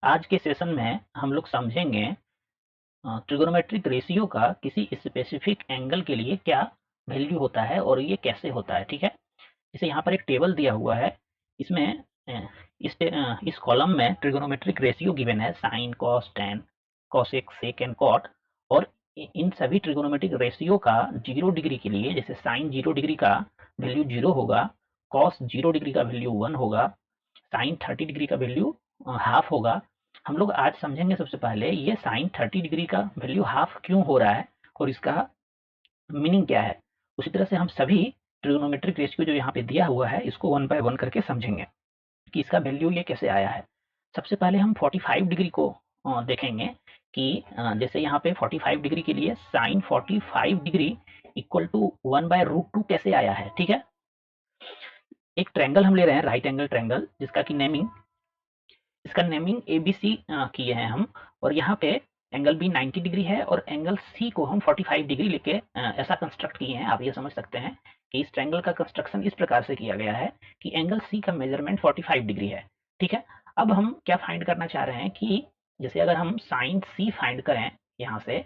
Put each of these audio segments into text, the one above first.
आज के सेशन में हम लोग समझेंगे ट्रिगोनोमेट्रिक रेशियो का किसी स्पेसिफिक एंगल के लिए क्या वैल्यू होता है और ये कैसे होता है। ठीक है, जैसे यहाँ पर एक टेबल दिया हुआ है। इसमें इस कॉलम में ट्रिगोनोमेट्रिक रेशियो गिवन है, sine cos tan cosec sec and cot. और इन सभी ट्रिगोनोमेट्रिक रेशियो का 0 डिग्री के लिए, जैसे साइन 0 डिग्री का वैल्यू 0 होगा, कॉस 0 डिग्री का वैल्यू 1 होगा, साइन 30 डिग्री का वैल्यू हाफ होगा। हम लोग आज समझेंगे सबसे पहले ये साइन 30 डिग्री का वैल्यू हाफ क्यों हो रहा है और इसका मीनिंग क्या है। उसी तरह से हम सभी ट्रिग्नोमेट्रिक रेशियो जो यहाँ पे दिया हुआ है इसको 1 बाय 1 करके समझेंगे कि इसका वैल्यू ये कैसे आया है। सबसे पहले हम 45 डिग्री को देखेंगे कि जैसे यहाँ पे 45 डिग्री के लिए साइन 45 डिग्री इक्वल टू 1/√2 कैसे आया है। ठीक है, एक ट्रैंगल हम ले रहे हैं, राइट एंगल ट्रैंगल, जिसका कि इसका नेमिंग ABC किए हैं हम। और यहाँ पे एंगल बी 90 डिग्री है और एंगल सी को हम 45 डिग्री लेके ऐसा कंस्ट्रक्ट किए हैं। आप ये समझ सकते हैं कि इस ट्रैंगल का कंस्ट्रक्शन इस प्रकार से किया गया है कि एंगल सी का मेजरमेंट 45 डिग्री है। ठीक है, अब हम क्या फाइंड करना चाह रहे हैं कि जैसे अगर हम साइन सी फाइंड करें, यहाँ से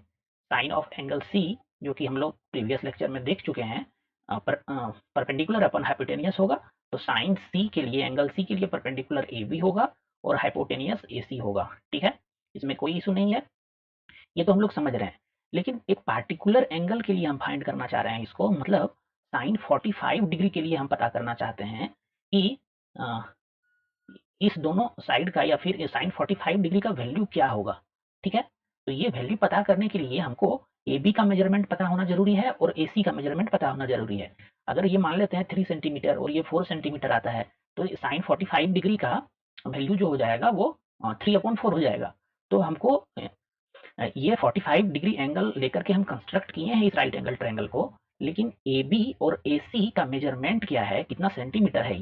साइन ऑफ एंगल सी, जो कि हम लोग प्रीवियस लेक्चर में देख चुके हैं, परपेंडिकुलर अपन हाइपोटेनियस होगा, तो साइन सी के लिए, एंगल सी के लिए परपेंडिकुलर ए बी होगा और हाइपोटेनियस AC होगा। ठीक है, इसमें कोई इशू नहीं है, ये तो हम लोग समझ रहे हैं। लेकिन एक पार्टिकुलर एंगल के लिए हम फाइंड करना चाह रहे हैं इसको, मतलब साइन 45 डिग्री के लिए हम पता करना चाहते हैं कि अ, इस दोनों साइड का या फिर साइन 45 डिग्री का वैल्यू क्या होगा। ठीक है, तो ये वैल्यू पता करने के लिए हमको AB का मेजरमेंट पता होना जरूरी है और AC का मेजरमेंट पता होना जरूरी है। अगर ये मान लेते हैं 3 सेंटीमीटर और ये 4 सेंटीमीटर आता है, तो साइन 45 डिग्री का वैल्यू जो हो जाएगा वो 3/4 हो जाएगा। तो हमको ये 45 डिग्री एंगल लेकर के हम कंस्ट्रक्ट किए हैं इस राइट एंगल ट्रायंगल को। लेकिन AB और AC का मेजरमेंट क्या है, कितना सेंटीमीटर है,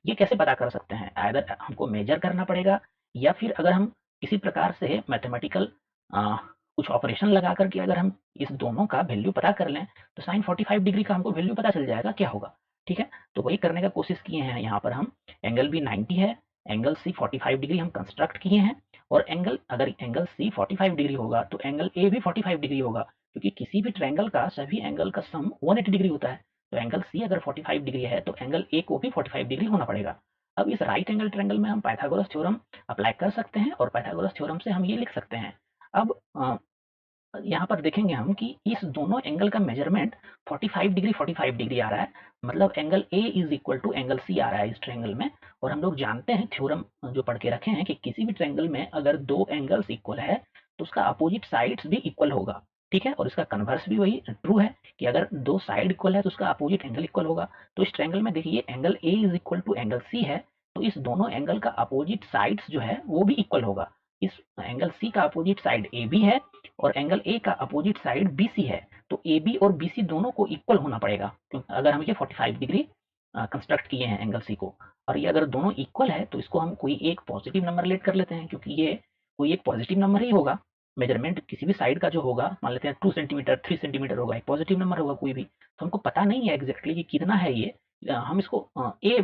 ये कैसे पता कर सकते हैं। अगर हमको मेजर करना पड़ेगा या फिर अगर हम किसी प्रकार से मैथमेटिकल कुछ ऑपरेशन लगा करके अगर हम इस दोनों का वैल्यू पता कर लें, तो साइन 45 डिग्री का हमको वैल्यू पता चल जाएगा क्या होगा। ठीक है, तो वही करने का कोशिश किए हैं। यहाँ पर हम एंगल बी 90 है, एंगल सी 45 डिग्री हम कंस्ट्रक्ट किए हैं। और अगर एंगल सी 45 डिग्री होगा तो एंगल ए भी 45 डिग्री होगा, क्योंकि किसी भी ट्रायंगल का सभी एंगल का सम 180 डिग्री होता है। तो एंगल सी अगर 45 डिग्री है तो एंगल ए को भी 45 डिग्री होना पड़ेगा। अब इस राइट एंगल ट्रायंगल में हम पाइथागोरस थ्योरम अप्लाई कर सकते हैं और पाइथागोरस थ्योरम से हम ये लिख सकते हैं। अब यहाँ पर देखेंगे हम कि इस दोनों एंगल का मेजरमेंट 45 डिग्री आ रहा है, मतलब angle A is equal to angle C आ रहा है इस ट्रायंगल में। और हम लोग जानते हैं, थ्योरम जो पढ़ के रखे हैं, कि किसी भी ट्रायंगल में अगर दो एंगल्स इक्वल है तो उसका अपोजिट साइड्स भी इक्वल होगा। ठीक है, और इसका कन्वर्स भी वही ट्रू है कि अगर दो साइड इक्वल है तो उसका अपोजिट एंगल इक्वल होगा। तो इस ट्रायंगल में देखिए angle A is equal to angle C है, तो इस दोनों एंगल का अपोजिट साइड्स जो है वो भी इक्वल होगा। इस एंगल सी का अपोजिट साइड ए बी है और एंगल ए का अपोजिट साइड BC है। तो AB और BC दोनों को इक्वल होना पड़ेगा, क्योंकि अगर हम ये 45 डिग्री कंस्ट्रक्ट किए हैं एंगल सी को, और ये अगर दोनों इक्वल है तो इसको हम कोई एक पॉजिटिव नंबर लेट कर लेते हैं, क्योंकि ये कोई एक पॉजिटिव नंबर ही होगा। मेजरमेंट किसी भी साइड का जो होगा, मान लेते हैं 2 सेंटीमीटर 3 सेंटीमीटर होगा, एक पॉजिटिव नंबर होगा कोई भी। तो हमको पता नहीं है एग्जैक्टली कि कितना है ये, हम इसको ए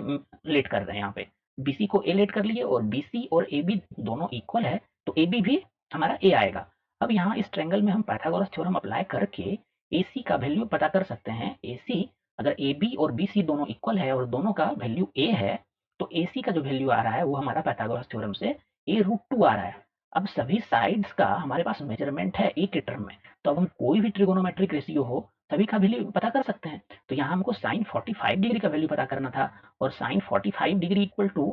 लेट कर रहे हैं यहाँ पे। BC को ए लेट कर लिए और BC और AB दोनों इक्वल है, तो AB भी हमारा ए आएगा। अब यहाँ इस ट्रायंगल में हम पाइथागोरस थ्योरम अप्लाई करके AC का वैल्यू पता कर सकते हैं। AC अगर AB और BC दोनों इक्वल है और दोनों का वैल्यू A है, तो AC का जो वैल्यू आ रहा है वो हमारा पाइथागोरस थ्योरम से A√2 आ रहा है। अब सभी साइड्स का हमारे पास मेजरमेंट है A के टर्म में, तो अब हम कोई भी ट्रिगोनोमेट्रिक रेशियो हो सभी का वैल्यू पता कर सकते हैं। तो यहाँ हमको साइन 45 डिग्री का वैल्यू पता करना था और sine 45 degree equal to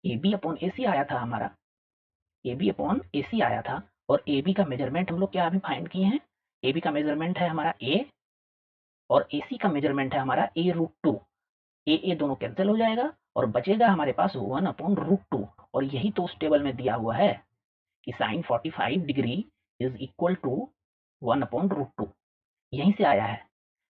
AB upon AC आया था हमारा, AB अपॉन AC आया था। और AB का मेजरमेंट हम लोग क्या अभी फाइंड किए हैं, AB का मेजरमेंट है हमारा A और AC का मेजरमेंट है हमारा A√2। ए दोनों कैंसिल हो जाएगा और बचेगा हमारे पास 1/√2। और यही तो उस टेबल में दिया हुआ है कि sine 45 degree is equal to 1/√2, यहीं से आया है।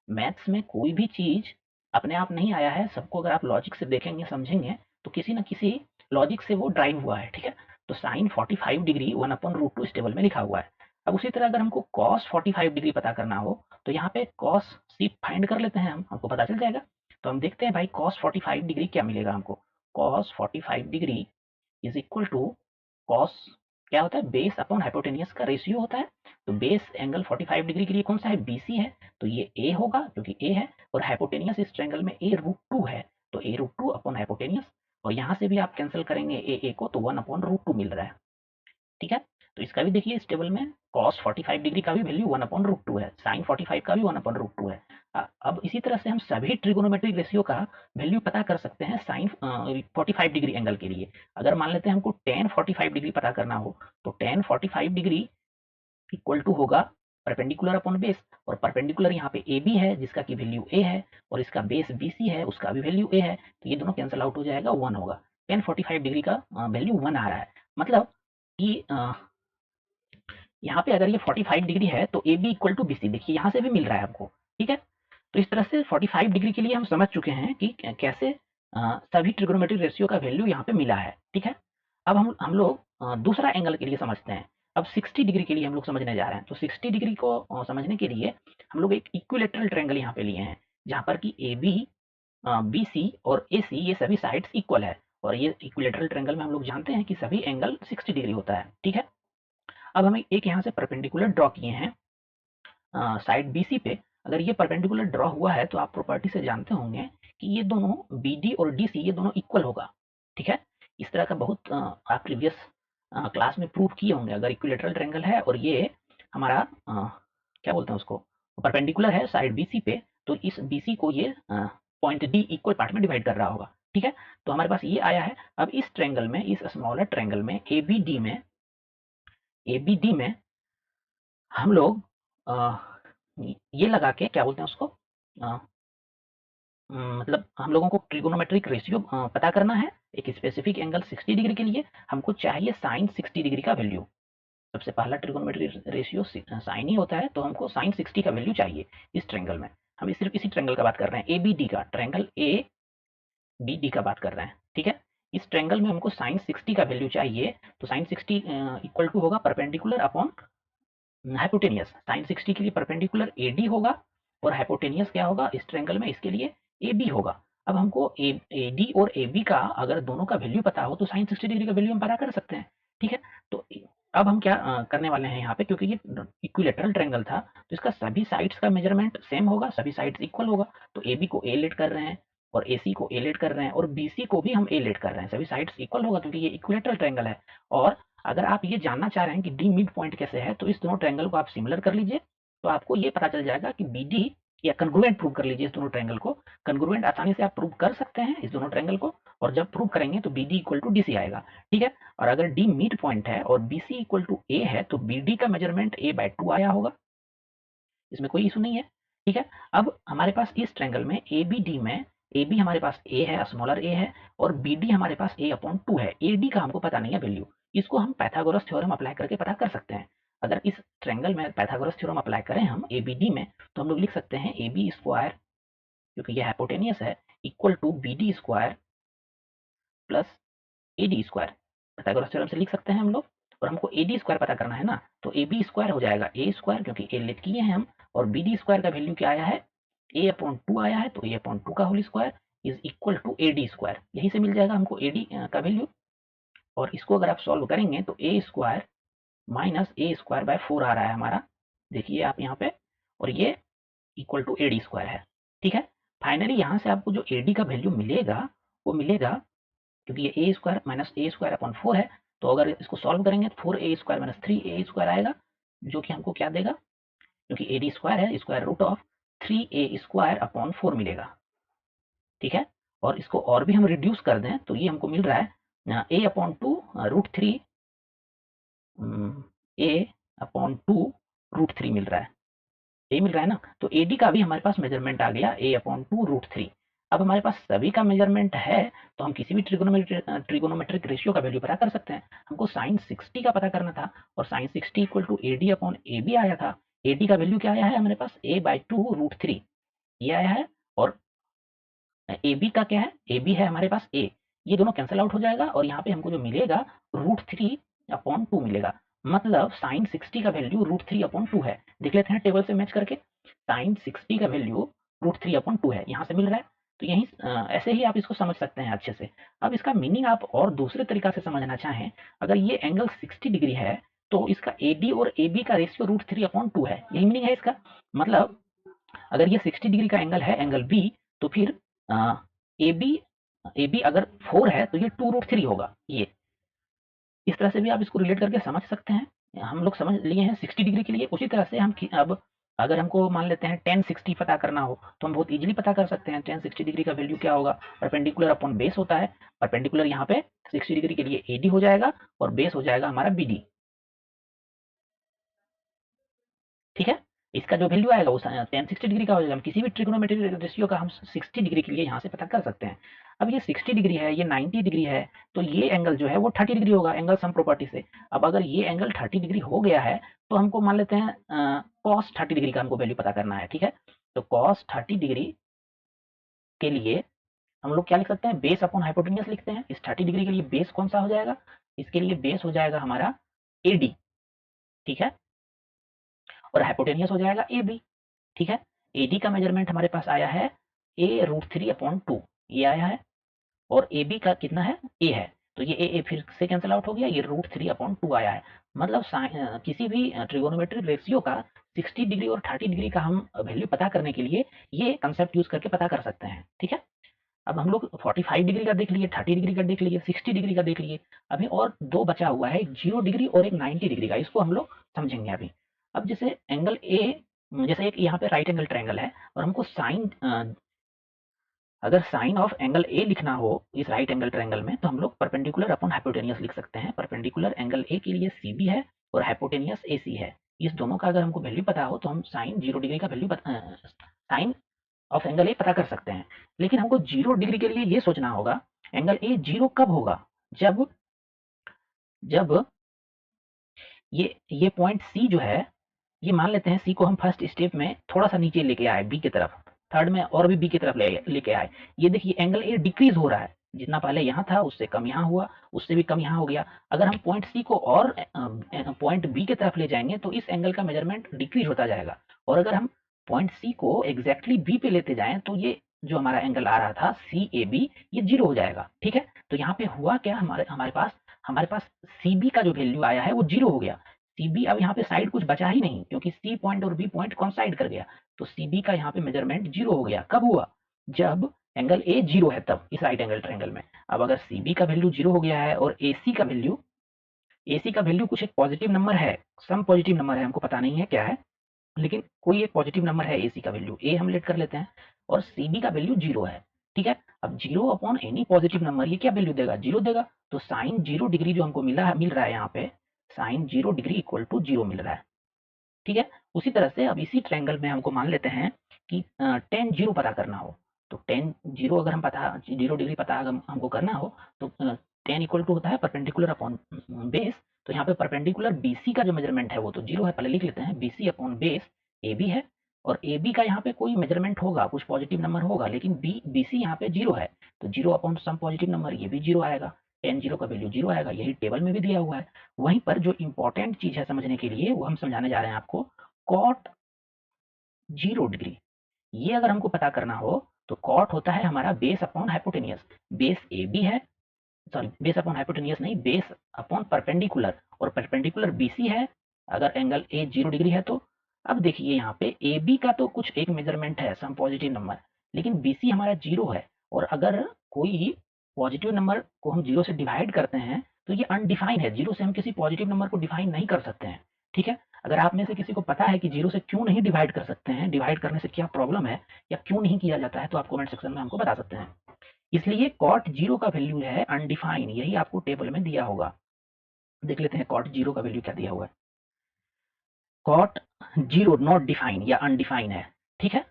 मैथ्स में कोई भी चीज अपने आप नहीं आया है, सबको अगर आप लॉजिक से देखेंगे समझेंगे तो किसी न किसी लॉजिक से वो ड्राइव हुआ है। ठीक है, तो साइन 45 डिग्री 1/√2 इस टेबल में लिखा हुआ है। अब उसी तरह अगर हमको कॉस 45 डिग्री पता करना हो तो यहाँ पे कॉस सी फाइंड कर लेते हैं, हम हमको पता चल जाएगा। तो हम देखते हैं भाई कॉस 45 डिग्री क्या मिलेगा हमको। Cos 45 degree is equal to cos क्या होता है, बेस अपॉन हाइपोटेनियस का रेशियो होता है। तो बेस एंगल 45 डिग्री के लिए कौन सा है, बीसी है, तो ये ए होगा क्योंकि ए है, और हाइपोटेनियस इस ट्रायंगल में ए रूट टू है, तो ए रूट टू अपॉन हाइपोटेनियस, और यहाँ से भी आप कैंसिल करेंगे ए को, तो 1 अपॉन रूट टू मिल रहा है। ठीक है, तो इसका भी देखिए इस टेबल में cos 45 डिग्री का भी वैल्यू 1 अपॉन रूट टू है, sin 45 का भी 1 अपॉन रूट टू है। अब इसी तरह से हम सभी ट्रिगोनोमेट्रिक रेशियो का वैल्यू पता कर सकते हैं sin 45 डिग्री एंगल के लिए। अगर मान लेते हैं हमको tan 45 डिग्री पता करना हो, तो tan 45 डिग्री इक्वल टू होगा परपेंडिकुलर अपॉन बेस, और परपेंडिकुलर यहाँ पे ए बी है जिसका की वैल्यू ए है, और इसका बेस बी सी है उसका भी वैल्यू ए है, तो ये दोनों कैंसिल आउट हो जाएगा, 1 होगा। tan 45 डिग्री का वैल्यू 1 आ रहा है, मतलब कि यहाँ पे अगर ये 45 डिग्री है तो A B equal to B C, देखिए यहाँ से भी मिल रहा है आपको। ठीक है, तो इस तरह से 45 डिग्री के लिए हम समझ चुके हैं कि कैसे सभी ट्रिग्नोमेट्रिक रेशियो का वैल्यू यहाँ पे मिला है। ठीक है, अब हम लोग दूसरा एंगल के लिए समझते हैं। अब 60 डिग्री के लिए हम लोग समझने जा रहे हैं, तो 60 डिग्री को समझने के लिए हम लोग एक इक्विलेटरल ट्रायंगल यहाँ पे लिए हैं, जहाँ पर कि ए बी, बी सी और ए सी ये सभी साइड्स इक्वल है, और ये इक्विलेटरल ट्रायंगल में हम लोग जानते हैं कि सभी एंगल 60 डिग्री होता है। ठीक है, अब हमें एक यहाँ से परपेंडिकुलर ड्रॉ किए हैं साइड बीसी पे। अगर ये परपेंडिकुलर ड्रॉ हुआ है तो आप प्रॉपर्टी से जानते होंगे कि ये दोनों बीडी और डीसी ये दोनों इक्वल होगा। ठीक है, इस तरह का बहुत आप प्रीवियस क्लास में प्रूव किए होंगे। अगर इक्विलेटरल ट्रायंगल है और ये हमारा क्या बोलते हैं उसको, परपेंडिकुलर है साइड बीसी पे, तो इस बीसी को ये पॉइंट डी इक्वल पार्ट में डिवाइड कर रहा होगा। ठीक है, तो हमारे पास ये आया है। अब इस ट्रायंगल में, इस स्मॉलर ट्रायंगल में ए बी डी में हम लोग ये लगा के क्या बोलते हैं उसको, अ, मतलब हम लोगों को ट्रिगोनोमेट्रिक रेशियो पता करना है एक स्पेसिफिक एंगल 60 डिग्री के लिए। हमको चाहिए साइन 60 डिग्री का वैल्यू। सबसे पहला ट्रिगोनोमेट्रिक रेशियो साइन ही होता है, तो हमको साइन 60 का वैल्यू चाहिए इस ट्रायंगल में। हम सिर्फ इसी ट्रायंगल का बात कर रहे हैं, ए बी डी का, ट्रायंगल ए बी डी का बात कर रहे हैं। ठीक है, इस ट्रायंगल में हमको साइन 60 का वैल्यू चाहिए, तो साइन 60 इक्वल टू होगा परपेंडिकुलर अपॉन हाइपोटेनियस। साइन 60 के लिए परपेंडिकुलर ए डी होगा, और हाइपोटेनियस क्या होगा इस ट्रायंगल में, इसके लिए ए बी होगा। अब हमको ए डी और ए बी का अगर दोनों का वैल्यू पता हो तो साइन 60 डिग्री का वैल्यू हम पता कर सकते हैं। ठीक है, तो अब हम क्या करने वाले हैं यहाँ पे, क्योंकि ये इक्विलेटरल ट्रायंगल था तो इसका सभी साइड्स का मेजरमेंट सेम होगा, सभी साइड्स इक्वल होगा। तो ए बी को ए लेट कर रहे हैं, और ए सी को ए लेट कर रहे हैं, और बी सी को भी हम ए लेट कर रहे हैं, सभी साइड्स इक्वल होगा क्योंकि ये इक्विलेटरल ट्रायंगल है। और अगर आप ये जानना चाह रहे हैं कि डी मिड पॉइंट कैसे है, तो इस दोनों ट्रायंगल को आप सिमिलर कर लीजिए, तो आपको ये पता चल जाएगा कि बी डी, या कन्ग्रुएंट प्रूव कर लीजिए इस दोनों ट्रायंगल को। कन्ग्रुएंट आसानी से आप प्रूव कर सकते हैं इस दोनों ट्रायंगल को, और जब प्रूव करेंगे तो B D equal to D C आएगा। ठीक है, और अगर डी मिड पॉइंट है और बी सी इक्वल टू ए है, तो बी डी का मेजरमेंट ए बाय टू आया होगा, इसमें कोई इशू नहीं है। ठीक है, अब हमारे पास इस ट्रायंगल में ए बी डी में, ए बी हमारे पास ए है, स्मॉलर ए है, और बी डी हमारे पास ए अपॉन टू है। ए डी का हमको पता नहीं है वैल्यू, इसको हम पाइथागोरस थ्योरम अप्लाई करके पता कर सकते हैं। अगर इस ट्रायंगल में पाइथागोरस थ्योरम अप्लाई करें हम ए बी डी में, तो हम लोग लिख सकते हैं ए बी स्क्वायर, क्योंकि ये हाइपोटेनियस है, equal to B D square plus A D square. Pythagoras theorem से लिख सकते हैं हम लोग, और हमको ए डी स्क्वायर पता करना है ना, तो ए बी स्क्वायर हो जाएगा ए स्क्वायर, क्योंकि ए लेट किए हैं हम, और बी डी स्क्वायर का वैल्यू क्या आया है, ए अपॉन टू आया है, तो ए अपॉन टू का whole square is equal to A D square. यहीं से मिल जाएगा हमको ए डी का वैल्यू, और इसको अगर आप सॉल्व करेंगे तो a square minus A square by 4 आ रहा है हमारा, देखिए आप यहाँ पे, और ये equal to A D square है। ठीक है, फाइनली यहाँ से आपको जो ए डी का वैल्यू मिलेगा वो मिलेगा, क्योंकि ये A square minus A square upon 4 है, तो अगर इसको सॉल्व करेंगे तो 4 A square minus 3 A square आएगा, जो कि हमको क्या देगा, क्योंकि ए डी स्क्वायर है, square root of 3 A square upon 4 मिलेगा। ठीक है, और इसको और भी हम रिड्यूस कर दें तो ये हमको मिल रहा है A upon to root three, A upon to root three मिल रहा है, ए मिल रहा है ना। तो ए डी का भी हमारे पास मेजरमेंट आ गया ए अपॉन टू रूट थ्री। अब हमारे पास सभी का मेजरमेंट है, तो हम किसी भी ट्रिगोनोमेट्रिक रेशियो का वैल्यू पता कर सकते हैं। हमको साइन 60 का पता करना था, और sine 60 equal to A D upon A B आया था। ए डी का वैल्यू क्या आया है हमारे पास, ए बाई टू रूट थ्री ये आया है, और ए बी का क्या है, ए बी है हमारे पास ए, ये दोनों कैंसिल आउट हो जाएगा, और यहाँ पे हमको जो मिलेगा रूट थ्री अपॉन टू मिलेगा। मतलब साइन 60 का value root three upon two है। देख लेते हैं टेबल से मैच करके, साइन 60 का value root three upon two है, यहाँ से मिल रहा है। तो यही ऐसे ही आप इसको समझ सकते हैं अच्छे से। अब इसका मीनिंग आप और दूसरे तरीका से समझना चाहें, अगर ये एंगल 60 डिग्री है तो इसका AD और AB का रेशियो √3/2 है, यही मीनिंग है इसका। मतलब अगर ये 60 डिग्री का एंगल है, एंगल B, तो फिर AB AB अगर 4 है तो ये 2√3 होगा। ये इस तरह से भी आप इसको रिलेट करके समझ सकते हैं। हम लोग समझ लिए हैं 60 डिग्री के लिए, उसी तरह से हम अब अगर हमको मान लेते हैं tan 60 पता करना हो तो हम बहुत इजीली पता कर सकते हैं tan 60 डिग्री का वैल्यू क्या होगा। परपेंडिकुलर अपॉन बेस होता है, परपेंडिकुलर यहाँ पे 60 डिग्री के लिए AD हो जाएगा और बेस हो जाएगा हमारा BD। ठीक है, इसका जो वैल्यू आएगा वो tan 60 डिग्री का हो जाएगा। हम किसी भी ट्रिग्नोमेट्रिक रेशियो का हम 60 डिग्री के लिए यहाँ से पता कर सकते हैं। अब ये 60 डिग्री है, ये 90 डिग्री है, तो ये एंगल जो है वो 30 डिग्री होगा एंगल सम प्रॉपर्टी से। अब अगर ये एंगल 30 डिग्री हो गया है तो हमको मान लेते हैं cos 30 डिग्री का हमको वैल्यू पता करना है। ठीक है, तो cos 30 डिग्री के लिए हम लोग क्या लिख सकते हैं, बेस अपॉन हाइपोटेन्यूज लिखते हैं। इस 30 डिग्री के लिए बेस कौन सा हो जाएगा, इसके लिए बेस हो जाएगा हमारा AD। ठीक है, और हाइपोटेन्यूज हो जाएगा AB। ठीक है, AD का मेजरमेंट हमारे पास आया है A√3/2, ये आया है, और AB का कितना है, A है, तो ये A फिर से कैंसिल आउट हो गया, ये √3/2 आया है। मतलब किसी भी ट्रिगोनोमेट्रिक रेशियो का 60 डिग्री और 30 डिग्री का हम वैल्यू पता करने के लिए ये कंसेप्ट यूज करके पता कर सकते हैं। ठीक है, अब हम लोग 45 डिग्री का देख लिए, 30 डिग्री का देख लिए, 60 डिग्री का देख लिए, अभी और दो बचा हुआ है, एक 0 डिग्री और एक 90 डिग्री का, इसको हम लोग समझेंगे अभी। अब जैसे एंगल ए, जैसे एक यहाँ पे राइट एंगल ट्रायंगल है और हमको अगर साइन ऑफ एंगल ए लिखना हो इस राइट एंगल ट्रायंगल में, तो हम लोग परपेंडिकुलर अपॉन हाइपोटेनियस लिख सकते हैं। परपेंडिकुलर एंगल ए के लिए CB है और हाइपोटेनियस AC है। इस दोनों का अगर हमको वैल्यू पता हो तो हम साइन 0 डिग्री का value sine of angle A पता कर सकते हैं। लेकिन हमको 0 डिग्री के लिए ये सोचना होगा एंगल ए 0 कब होगा, जब जब ये पॉइंट सी जो है, ये मान लेते हैं सी को हम फर्स्ट स्टेप में थोड़ा सा नीचे लेके आए बी की तरफ, थर्ड में और भी बी की तरफ लेके आए। ये देखिए एंगल ए डिक्रीज हो रहा है, जितना पहले यहाँ था उससे कम यहाँ हुआ, उससे भी कम यहाँ हो गया। अगर हम पॉइंट सी को और पॉइंट बी की तरफ ले जाएंगे तो इस एंगल का मेजरमेंट डिक्रीज होता जाएगा। और अगर हम पॉइंट सी को एग्जैक्टली बी पे लेते जाएं तो ये जो हमारा एंगल आ रहा था CAB, ये 0 हो जाएगा। ठीक है, तो यहाँ पे हुआ क्या, हमारे पास CB का जो वैल्यू आया है वो 0 हो गया। CB अब यहाँ पे साइड कुछ बचा ही नहीं, क्योंकि C पॉइंट और B पॉइंट कॉन्साइड कर गया, तो CB का यहाँ पे मेजरमेंट 0 हो गया। कब हुआ, जब एंगल A 0 है तब, इस राइट एंगल ट्रायंगल में। अब अगर CB का वैल्यू 0 हो गया है और AC का वैल्यू कुछ एक पॉजिटिव नंबर है, सम पॉजिटिव नंबर है, हमको पता नहीं है क्या है, लेकिन कोई एक पॉजिटिव नंबर है AC का वैल्यू, A हम लेट कर लेते हैं, और CB का वैल्यू 0 है। ठीक है, अब 0 अपॉन एनी पॉजिटिव नंबर ये क्या वैल्यू देगा, 0 देगा। तो साइन 0 डिग्री जो हमको मिल रहा है यहाँ पे, साइन 0 डिग्री इक्वल टू 0 मिल रहा है। ठीक है, उसी तरह से अब इसी ट्रायंगल में हमको मान लेते हैं कि tan 0 पता करना हो, तो tan 0 अगर हम पता 0 डिग्री पता अगर हमको करना हो तो tan इक्वल टू होता है परपेंडिकुलर अपॉन बेस। तो यहाँ पे परपेंडिकुलर BC का जो मेजरमेंट है वो तो 0 है, पहले लिख लेते हैं, BC अपॉन बेस AB है, और AB का यहाँ पे कोई मेजरमेंट होगा, कुछ पॉजिटिव नंबर होगा, लेकिन BC यहाँ पे 0 है, तो 0 अपॉन सम पॉजिटिव नंबर, ये भी 0 आएगा, tan 0 का वैल्यू 0 आएगा, यही टेबल में भी दिया हुआ है। वहीं पर जो इम्पोर्टेंट चीज़ है समझने के लिए वो हम समझाने जा रहे हैं आपको, कॉट 0 डिग्री, ये अगर हमको पता करना हो तो कॉट होता है हमारा base upon hypotenuse. Base AB है, सॉरी बेस अपॉन हाइपोटेनियस नहीं, बेस अपॉन परपेंडिकुलर, और परपेंडिकुलर BC है अगर एंगल A 0 डिग्री है तो। अब देखिए यहाँ पे AB का तो कुछ एक मेजरमेंट है, सम पॉजिटिव नंबर, लेकिन BC हमारा 0 है, और अगर कोई पॉजिटिव नंबर को हम 0 से डिवाइड करते हैं तो ये अनडिफाइन है, 0 से हम किसी पॉजिटिव नंबर को डिफाइन नहीं कर सकते हैं। ठीक है, अगर आप में से किसी को पता है कि 0 से क्यों नहीं डिवाइड कर सकते हैं, डिवाइड करने से क्या प्रॉब्लम है या क्यों नहीं किया जाता है, तो आप कमेंट सेक्शन में हमको बता सकते हैं। इसलिए कॉट 0 का वैल्यू है अनडिफाइन, यही आपको टेबल में दिया होगा। देख लेते हैं कॉट 0 का वैल्यू क्या दिया हुआ है। कॉट 0 नॉट डिफाइन या अनडिफाइन है। ठीक है,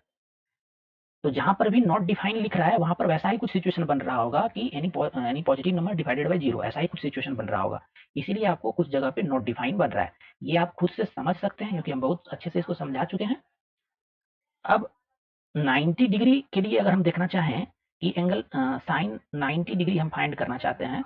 तो जहां पर भी नॉट डिफाइन लिख रहा है वहां पर वैसा ही कुछ सिचुएशन बन रहा होगा कि any positive number divided by 0, ऐसा ही कुछ सिचुएशन बन रहा होगा, इसीलिए आपको कुछ जगह पे नॉट डिफाइन बन रहा है। ये आप खुद से समझ सकते हैं क्योंकि हम बहुत अच्छे से इसको समझा चुके हैं। अब 90 डिग्री के लिए अगर हम देखना चाहें कि एंगल साइन 90 डिग्री हम फाइंड करना चाहते हैं,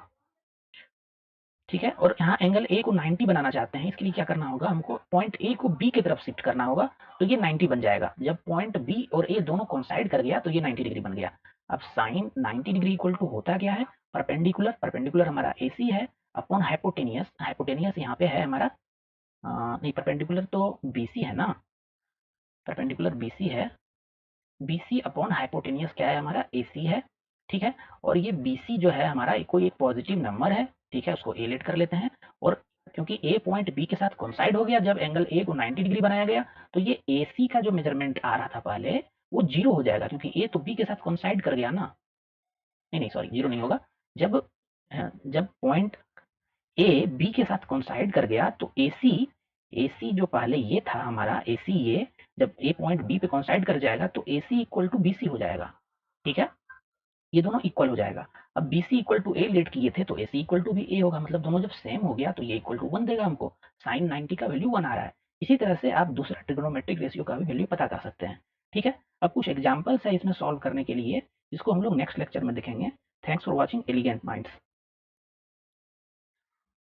ठीक है, और यहाँ एंगल ए को 90 बनाना चाहते हैं, इसके लिए क्या करना होगा, हमको पॉइंट ए को बी की तरफ शिफ्ट करना होगा, तो ये 90 बन जाएगा। जब पॉइंट बी और ए दोनों कोइंसाइड कर गया तो ये 90 डिग्री बन गया। अब साइन 90 डिग्री इक्वल टू होता क्या है, परपेंडिकुलर, परपेंडिकुलर हमारा AC है अपॉन हाइपोटेनियस, हाइपोटेनियस यहाँ पे है हमारा नहीं परपेंडिकुलर तो BC है ना, परपेंडिकुलर BC है, BC अपॉन हाइपोटेनियस क्या है हमारा AC है, ठीक है। और ये BC जो है हमारा कोई एक पॉजिटिव नंबर है, ठीक है, उसको A लेट कर लेते हैं। और क्योंकि A पॉइंट B के साथ कोइंसाइड हो गया जब एंगल A को 90 डिग्री बनाया गया, तो ये AC का जो मेजरमेंट आ रहा था पहले वो 0 हो जाएगा, क्योंकि A तो B के साथ कोइंसाइड कर गया ना। नहीं नहीं सॉरी, 0 नहीं होगा। जब जब पॉइंट A B के साथ कोइंसाइड कर गया तो AC जो पहले ये था हमारा AC, ये जब A पॉइंट B पे कोइंसाइड कर जाएगा तो AC इक्वल टू BC हो जाएगा, ठीक है, ये दोनों इक्वल हो जाएगा। अब BC equal to A let किए थे तो AC इक्वल टू भी A होगा, मतलब दोनों जब सेम हो गया तो ये इक्वल टू 1 देगा हमको, साइन 90 का वैल्यू 1 आ रहा है। इसी तरह से आप दूसरा ट्रिग्नोमेट्रिक रेशियो का भी वैल्यू पता कर सकते हैं, ठीक है। अब कुछ एग्जांपल्स है इसमें सॉल्व करने के लिए, जिसको हम लोग नेक्स्ट लेक्चर में देखेंगे। Thanks for watching elegant minds.